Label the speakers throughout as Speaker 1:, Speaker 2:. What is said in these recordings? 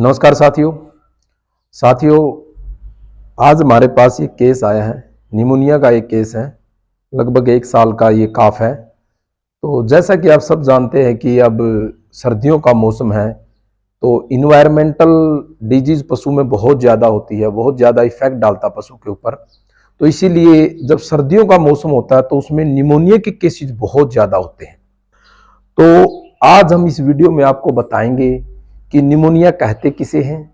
Speaker 1: नमस्कार साथियों आज हमारे पास ये केस आया है। निमोनिया का एक केस है। लगभग 1 साल का ये काफ है। तो जैसा कि आप सब जानते हैं कि अब सर्दियों का मौसम है, तो इन्वायरमेंटल डिजीज पशु में बहुत ज़्यादा होती है, बहुत ज़्यादा इफेक्ट डालता है पशु के ऊपर। तो इसीलिए जब सर्दियों का मौसम होता है तो उसमें निमोनिया के केसेस बहुत ज़्यादा होते हैं। तो आज हम इस वीडियो में आपको बताएंगे कि निमोनिया कहते किसे हैं,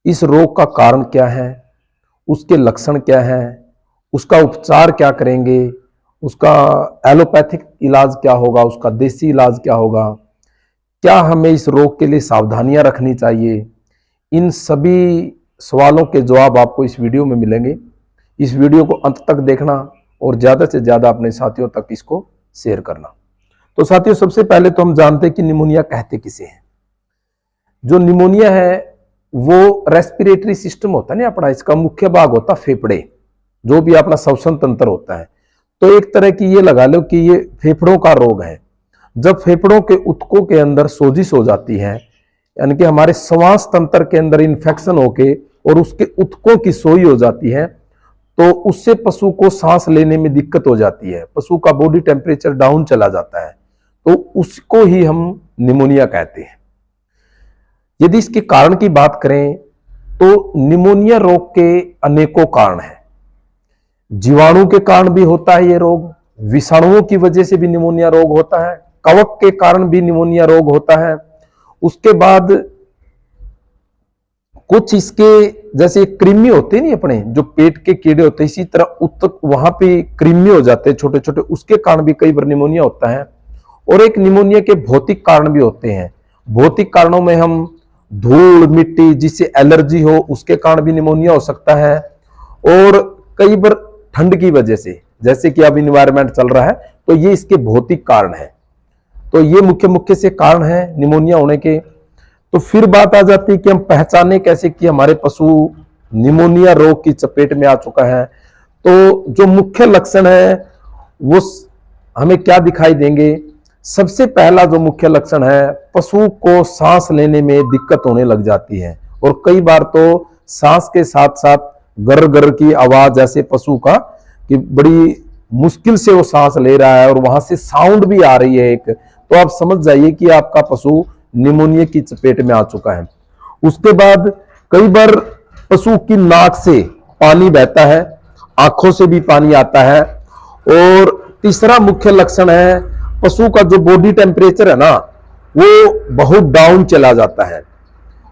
Speaker 1: इस रोग का कारण क्या है, उसके लक्षण क्या है, उसका उपचार क्या करेंगे, उसका एलोपैथिक इलाज क्या होगा, उसका देसी इलाज क्या होगा, क्या हमें इस रोग के लिए सावधानियां रखनी चाहिए। इन सभी सवालों के जवाब आपको इस वीडियो में मिलेंगे। इस वीडियो को अंत तक देखना और ज़्यादा से ज़्यादा अपने साथियों तक इसको शेयर करना। तो साथियों, सबसे पहले तो हम जानते हैं कि निमोनिया कहते किसे हैं। जो निमोनिया है वो रेस्पिरेटरी सिस्टम होता है ना अपना, इसका मुख्य भाग होता है फेफड़े, जो भी अपना श्वसन तंत्र होता है। तो एक तरह की ये लगा लो कि ये फेफड़ों का रोग है। जब फेफड़ों के ऊतकों के अंदर सोजिश हो जाती है, यानी कि हमारे श्वास तंत्र के अंदर इन्फेक्शन होके और उसके ऊतकों की सोई हो जाती है, तो उससे पशु को सांस लेने में दिक्कत हो जाती है, पशु का बॉडी टेम्परेचर डाउन चला जाता है। तो उसको ही हम निमोनिया कहते हैं। यदि इसके कारण की बात करें तो निमोनिया रोग के अनेकों कारण हैं। जीवाणु के कारण भी होता है ये रोग, विषाणुओं की वजह से भी निमोनिया रोग होता है, कवक के कारण भी निमोनिया रोग होता है। उसके बाद कुछ इसके जैसे कृमि होते हैं नहीं अपने, जो पेट के कीड़े होते हैं, इसी तरह उत्तक वहां पे कृमि हो जाते हैं छोटे छोटे, उसके कारण भी कई बार निमोनिया होता है। और एक निमोनिया के भौतिक कारण भी होते हैं। भौतिक कारणों में हम धूल मिट्टी जिससे एलर्जी हो उसके कारण भी निमोनिया हो सकता है। और कई बार ठंड की वजह से, जैसे कि अब इन्वायरमेंट चल रहा है, तो ये इसके भौतिक कारण है। तो ये मुख्य मुख्य से कारण है निमोनिया होने के। तो फिर बात आ जाती है कि हम पहचाने कैसे कि हमारे पशु निमोनिया रोग की चपेट में आ चुका है। तो जो मुख्य लक्षण है वो हमें क्या दिखाई देंगे। सबसे पहला जो मुख्य लक्षण है, पशु को सांस लेने में दिक्कत होने लग जाती है, और कई बार तो सांस के साथ साथ गर गर की आवाज ऐसे पशु का कि बड़ी मुश्किल से वो सांस ले रहा है और वहां से साउंड भी आ रही है एक। तो आप समझ जाइए कि आपका पशु निमोनिया की चपेट में आ चुका है। उसके बाद कई बार पशु की नाक से पानी बहता है, आंखों से भी पानी आता है। और तीसरा मुख्य लक्षण है, पशु का जो बॉडी टेम्परेचर है ना वो बहुत डाउन चला जाता है।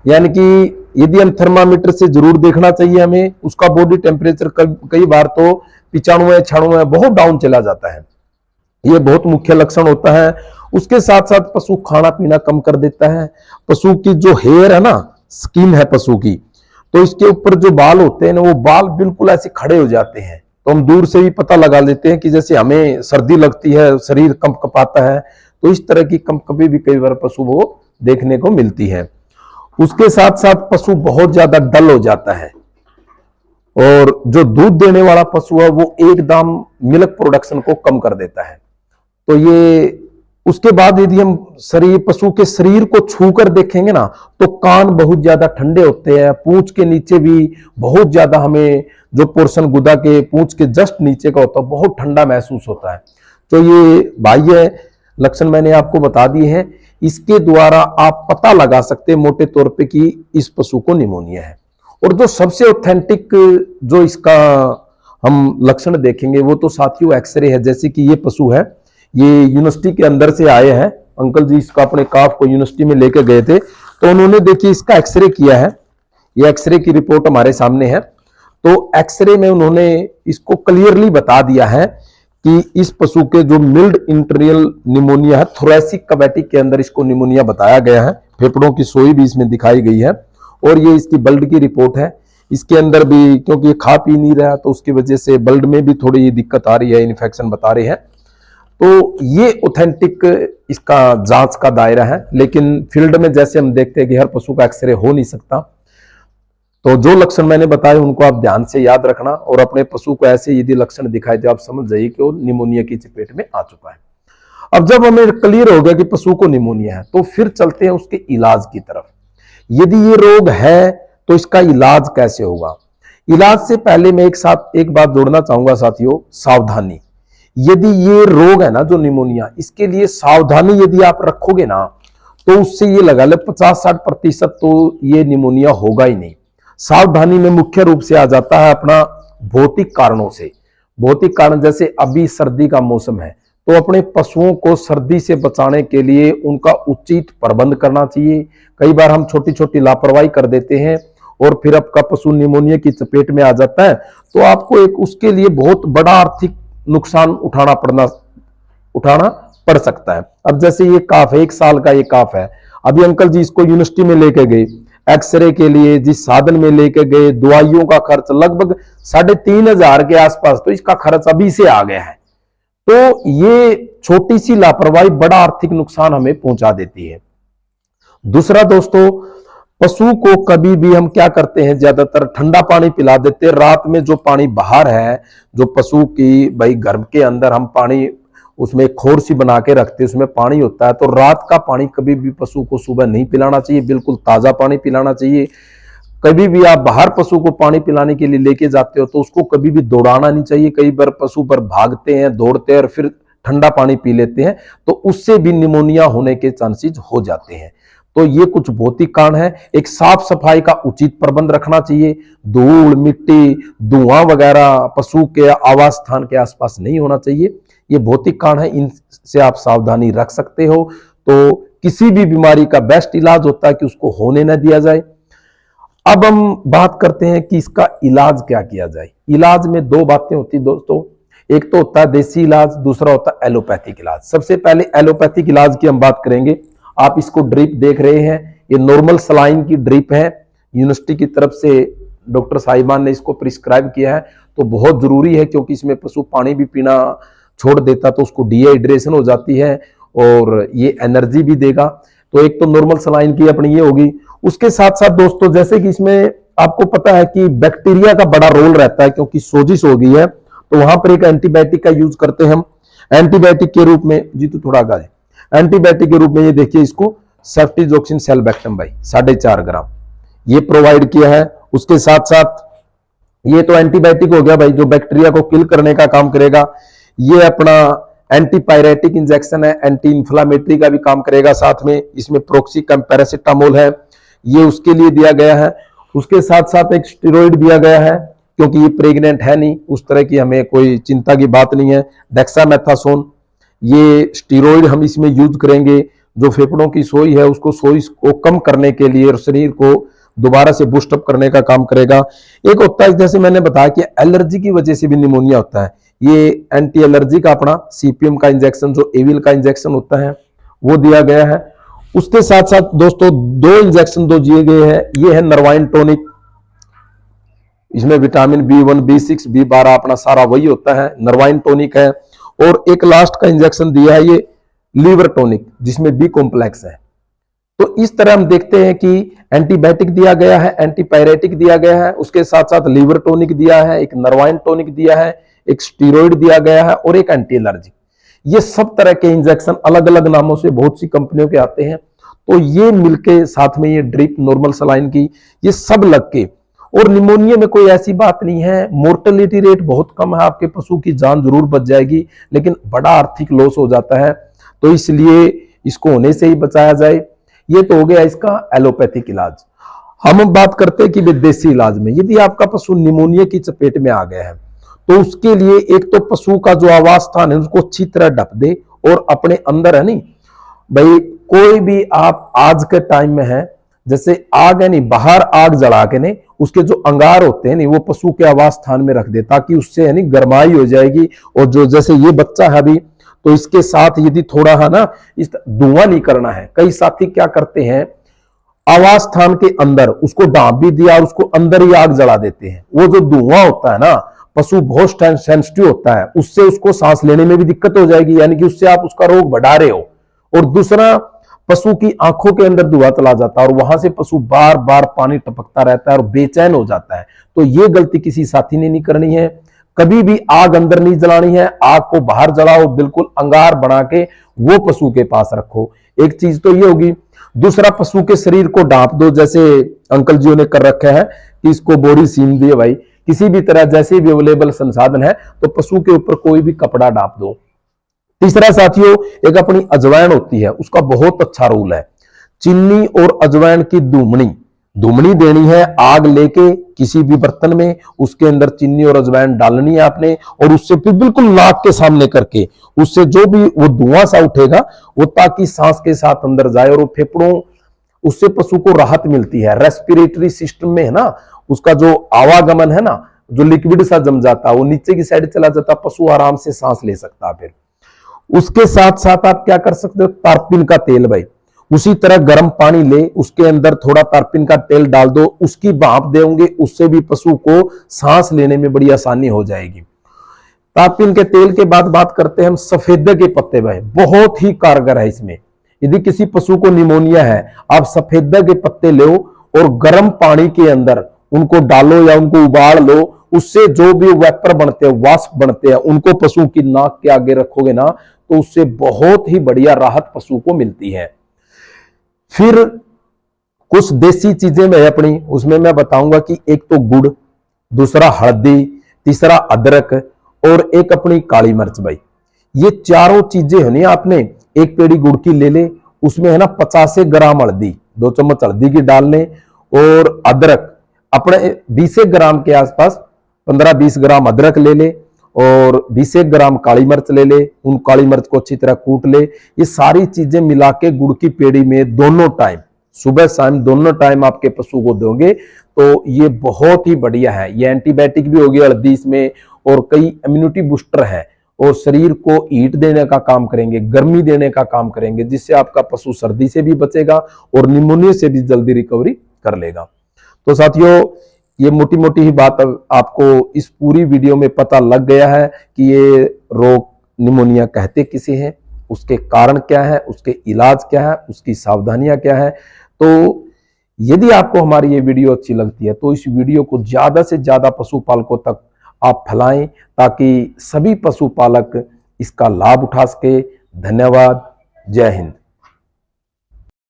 Speaker 1: यानी कि यदि हम थर्मामीटर से जरूर देखना चाहिए हमें, उसका बॉडी टेम्परेचर कई बार तो 95 96 बहुत डाउन चला जाता है। ये बहुत मुख्य लक्षण होता है। उसके साथ साथ पशु खाना पीना कम कर देता है। पशु की जो हेयर है ना, स्किन है पशु की, तो इसके ऊपर जो बाल होते हैं ना, वो बाल बिल्कुल ऐसे खड़े हो जाते हैं। तो हम दूर से ही पता लगा लेते हैं कि जैसे हमें सर्दी लगती है, शरीर कंपकपाता है, तो इस तरह की कंपकपी भी कई बार पशु को देखने को मिलती है। उसके साथ साथ पशु बहुत ज्यादा डल हो जाता है, और जो दूध देने वाला पशु है वो एकदम मिल्क प्रोडक्शन को कम कर देता है। तो ये उसके बाद यदि हम पशु के शरीर को छू कर देखेंगे ना, तो कान बहुत ज्यादा ठंडे होते हैं, पूंछ के नीचे भी बहुत ज्यादा हमें जो पोर्शन गुदा के पूंछ के जस्ट नीचे का होता है बहुत ठंडा महसूस होता है। तो ये बाह्य लक्षण मैंने आपको बता दिए हैं। इसके द्वारा आप पता लगा सकते हैं मोटे तौर पे कि इस पशु को निमोनिया है। और जो सबसे ऑथेंटिक जो इसका हम लक्षण देखेंगे वो तो साथियों एक्सरे है। जैसे कि ये पशु है, ये यूनिवर्सिटी के अंदर से आए हैं, अंकल जी इसका अपने काफ को यूनिवर्सिटी में लेके गए थे, तो उन्होंने देखिए इसका एक्सरे किया है। ये एक्सरे की रिपोर्ट हमारे सामने है। तो एक्सरे में उन्होंने इसको क्लियरली बता दिया है कि इस पशु के जो मिल्ड इंटीरियल निमोनिया है, थोरैसिक कैविटी के अंदर इसको निमोनिया बताया गया है। फेफड़ों की सोई भी इसमें दिखाई गई है। और ये इसकी ब्लड की रिपोर्ट है। इसके अंदर भी क्योंकि ये खा पी नहीं रहा, तो उसकी वजह से ब्लड में भी थोड़ी दिक्कत आ रही है, इन्फेक्शन बता रहे हैं। तो ये ऑथेंटिक इसका जांच का दायरा है। लेकिन फील्ड में जैसे हम देखते हैं कि हर पशु का एक्सरे हो नहीं सकता, तो जो लक्षण मैंने बताए उनको आप ध्यान से याद रखना, और अपने पशु को ऐसे यदि लक्षण दिखाई दे आप समझ जाइए कि वो निमोनिया की चपेट में आ चुका है। अब जब हमें क्लियर हो गया कि पशु को निमोनिया है, तो फिर चलते हैं उसके इलाज की तरफ यदि ये रोग है तो इसका इलाज कैसे होगा? इलाज से पहले मैं एक बात जोड़ना चाहूंगा साथियों, सावधानी। यदि ये रोग है ना जो निमोनिया, इसके लिए सावधानी यदि आप रखोगे ना, तो उससे ये लगा ले 50-60% तो ये निमोनिया होगा ही नहीं। सावधानी में मुख्य रूप से आ जाता है अपना भौतिक कारणों से। भौतिक कारण जैसे अभी सर्दी का मौसम है, तो अपने पशुओं को सर्दी से बचाने के लिए उनका उचित प्रबंध करना चाहिए। कई बार हम छोटी छोटी लापरवाही कर देते हैं और फिर आपका पशु निमोनिया की चपेट में आ जाता है, तो आपको एक उसके लिए बहुत बड़ा आर्थिक नुकसान उठाना पड़ सकता है। अब जैसे ये काफ है, 1 साल का ये काफ है, अभी अंकल जी इसको यूनिवर्सिटी में लेके गए, एक्सरे के लिए जिस साधन में लेके गए, दवाइयों का खर्च लगभग 3,500 के आसपास, तो इसका खर्च अभी से आ गया है। तो ये छोटी सी लापरवाही बड़ा आर्थिक नुकसान हमें पहुंचा देती है। दूसरा दोस्तों, पशु को कभी भी हम क्या करते हैं, ज्यादातर ठंडा पानी पिला देते हैं। रात में जो पानी बाहर है, जो पशु की भाई घर के अंदर हम पानी उसमें खोर सी बना के रखते हैं, उसमें पानी होता है, तो रात का पानी कभी भी पशु को सुबह नहीं पिलाना चाहिए, बिल्कुल ताजा पानी पिलाना चाहिए। कभी भी आप बाहर पशु को पानी पिलाने के लिए लेके जाते हो तो उसको कभी भी दौड़ाना नहीं चाहिए। कई बार पशु पर भागते हैं, दौड़ते हैं और फिर ठंडा पानी पी लेते हैं, तो उससे भी निमोनिया होने के चांसेस हो जाते हैं। तो ये कुछ भौतिक कारण है। एक साफ सफाई का उचित प्रबंध रखना चाहिए। धूल, मिट्टी, धुआं वगैरह पशु के आवास स्थान के आसपास नहीं होना चाहिए। ये भौतिक कारण है, इनसे आप सावधानी रख सकते हो। तो किसी भी बीमारी का बेस्ट इलाज होता है कि उसको होने न दिया जाए। अब हम बात करते हैं कि इसका इलाज क्या किया जाए। इलाज में 2 बातें होती दोस्तों, एक तो होता है देसी इलाज, दूसरा होता है एलोपैथिक इलाज। सबसे पहले एलोपैथिक इलाज की हम बात करेंगे। आप इसको ड्रिप देख रहे हैं, ये नॉर्मल सलाइन की ड्रिप है, यूनिवर्सिटी की तरफ से डॉक्टर साहिबान ने इसको प्रिस्क्राइब किया है। तो बहुत जरूरी है क्योंकि इसमें पशु पानी भी पीना छोड़ देता तो उसको डिहाइड्रेशन हो जाती है और ये एनर्जी भी देगा। तो एक तो नॉर्मल सलाइन की अपनी ये होगी। उसके साथ साथ दोस्तों, जैसे कि इसमें आपको पता है कि बैक्टीरिया का बड़ा रोल रहता है, क्योंकि सोजिश हो गई है, तो वहां पर एक एंटीबायोटिक का यूज करते हैं हम। एंटीबायोटिक के रूप में जी तो थोड़ा आगे, एंटीबायोटिक के रूप में ये देखिए, इसको सेफ्टिजोक्सिन सेल्बेक्टम भाई 4.5 ग्राम ये प्रोवाइड किया है। उसके साथ साथ ये तो एंटीबायोटिक हो गया भाई, जो बैक्टीरिया को किल करने का काम करेगा। ये अपना एंटीपायरेटिक इंजेक्शन है, एंटी इंफ्लामेटरी का भी काम करेगा। साथ में इसमें प्रोक्सिकम पैरासिटामोल है, ये उसके लिए दिया गया है। उसके साथ साथ एक स्टेरॉइड दिया गया है, क्योंकि ये प्रेग्नेंट है नहीं, उस तरह की हमें कोई चिंता की बात नहीं है। डेक्सामेथासोन, ये स्टेरॉइड हम इसमें यूज करेंगे। जो फेफड़ों की सोई है उसको सोई को कम करने के लिए और शरीर को दोबारा से बूस्टअप करने का काम करेगा। एक होता है, जैसे मैंने बताया कि एलर्जी की वजह से भी निमोनिया होता है, ये एंटी एलर्जी का अपना सीपीएम का इंजेक्शन, जो एविल का इंजेक्शन होता है, वो दिया गया है। उसके साथ साथ दोस्तों 2 इंजेक्शन दिए गए हैं। ये है नरवाइन टॉनिक, इसमें विटामिन B1, B6, B12 अपना सारा वही होता है, नरवाइन टॉनिक है। और एक लास्ट का इंजेक्शन दिया है ये लीवर टॉनिक, जिसमें B कॉम्प्लेक्स है। तो इस तरह हम देखते हैं कि एंटीबायोटिक दिया गया है, एंटीपायरेटिक दिया गया है, उसके साथ साथ लीवर टॉनिक दिया है, एक नरवाइन टॉनिक दिया है, एक स्टीरॉइड दिया गया है और एक एंटी एलर्जी। ये सब तरह के इंजेक्शन अलग अलग नामों से बहुत सी कंपनियों के आते हैं। तो ये मिलके साथ में ये ड्रिप नॉर्मल सलाइन की, ये सब लग के, और निमोनिया में कोई ऐसी बात नहीं है, मोर्टेलिटी रेट बहुत कम है, आपके पशु की जान जरूर बच जाएगी, लेकिन बड़ा आर्थिक लॉस हो जाता है। तो इसलिए इसको होने से ही बचाया जाए। ये तो हो गया इसका एलोपैथिक इलाज। हम बात करते हैं कि विदेशी इलाज में, यदि आपका पशु निमोनिया की चपेट में आ गया है तो उसके लिए एक तो पशु का जो आवास स्थान है उसको अच्छी तरह ढक दे, और अपने अंदर है नहीं भाई, कोई भी आप आज के टाइम में है, जैसे आग है नहीं, बाहर आग जला के नहीं, उसके जो अंगार होते हैं नहीं, वो पशु के आवास स्थान में रख दे, ताकि उससे है नहीं गर्माई हो जाएगी। और जो जैसे ये बच्चा है अभी, तो इसके साथ यदि थोड़ा है ना, इस धुआं नहीं करना है। कई साथी क्या करते हैं, आवास स्थान के अंदर उसको ढांप भी दिया और उसको अंदर ही आग जला देते हैं। वो जो धुआं होता है ना, पशु बहुत सेंसिटिव होता है, उससे उसको सांस लेने में भी दिक्कत हो जाएगी, यानी कि उससे आप उसका रोग बढ़ा रहे हो। और दूसरा, पशु की आंखों के अंदर धुआं चला जाता है और वहां से पशु बार बार पानी टपकता रहता है और बेचैन हो जाता है। तो ये गलती किसी साथी ने नहीं करनी है। कभी भी आग अंदर नहीं जलानी है, आग को बाहर जलाओ, बिल्कुल अंगार बना के वो पशु के पास रखो। एक चीज तो ये होगी। दूसरा, पशु के शरीर को ढांप दो, जैसे अंकल जी ने कर रखा है कि इसको बॉडी सीम दिए भाई, किसी भी तरह जैसे भी अवेलेबल संसाधन है तो पशु के ऊपर कोई भी कपड़ा ढांप दो। तीसरा साथियों, एक अपनी अजवाइन होती है, उसका बहुत अच्छा रोल है। चीनी और अजवाइन की धूमनी देनी है, आग लेके किसी भी बर्तन में, उसके अंदर चीनी और अजवाइन डालनी है आपने, और उससे फिर बिल्कुल नाक के सामने करके उससे जो भी वो धुआं सा उठेगा वो ताकि सांस के साथ अंदर जाए और वो फेफड़ों, उससे पशु को राहत मिलती है। रेस्पिरेटरी सिस्टम में है ना, उसका जो आवागमन है ना, जो लिक्विड सा जम जाता है वो नीचे की साइड चला जाता, पशु आराम से सांस ले सकता है। फिर उसके साथ साथ आप क्या कर सकते हो, तारपीन का तेल भाई, उसी तरह गर्म पानी ले, उसके अंदर थोड़ा तारपीन का तेल डाल दो, उसकी भाप देंगे, उससे भी पशु को सांस लेने में बड़ी आसानी हो जाएगी। तारपीन के तेल के बाद बात करते हैं हम सफेदे के पत्ते भाई, बहुत ही कारगर है इसमें। यदि किसी पशु को निमोनिया है, आप सफेदे के पत्ते लो और गर्म पानी के अंदर उनको डालो या उनको उबाल लो, उससे जो भी वेपर बनते हैं, वाष्प बनते हैं, उनको पशु की नाक के आगे रखोगे ना तो उससे बहुत ही बढ़िया राहत पशु को मिलती है। फिर कुछ देसी चीजें मैं अपनी उसमें मैं बताऊंगा कि एक तो गुड़, दूसरा हल्दी, तीसरा अदरक और एक अपनी काली मिर्च भाई। ये चारों चीजें है ना, आपने एक पेड़ी गुड़ की ले ले, उसमें है ना 50 ग्राम हल्दी, 2 चम्मच हल्दी की डाल लें, और अदरक अपने 20 ग्राम के आसपास 15-20 ग्राम अदरक ले ले, और 20 ग्राम काली मिर्च ले ले, उन काली मिर्च को अच्छी तरह कूट ले। ये सारी चीजें मिला के गुड़ की पेड़ी में दोनों टाइम, सुबह शाम दोनों टाइम आपके पशु को दोगे तो ये बहुत ही बढ़िया है। ये एंटीबायोटिक भी होगी हल्दी इसमें, और कई इम्यूनिटी बूस्टर है, और शरीर को हीट देने का काम करेंगे, गर्मी देने का काम करेंगे, जिससे आपका पशु सर्दी से भी बचेगा और निमोनिया से भी जल्दी रिकवरी कर लेगा। तो साथियों, ये मोटी मोटी ही बात आपको इस पूरी वीडियो में पता लग गया है कि ये रोग निमोनिया कहते किसे हैं, उसके कारण क्या है, उसके इलाज क्या है, उसकी सावधानियां क्या है। तो यदि आपको हमारी ये वीडियो अच्छी लगती है तो इस वीडियो को ज्यादा से ज्यादा पशुपालकों तक आप फैलाएं, ताकि सभी पशुपालक इसका लाभ उठा सके। धन्यवाद। जय हिंद।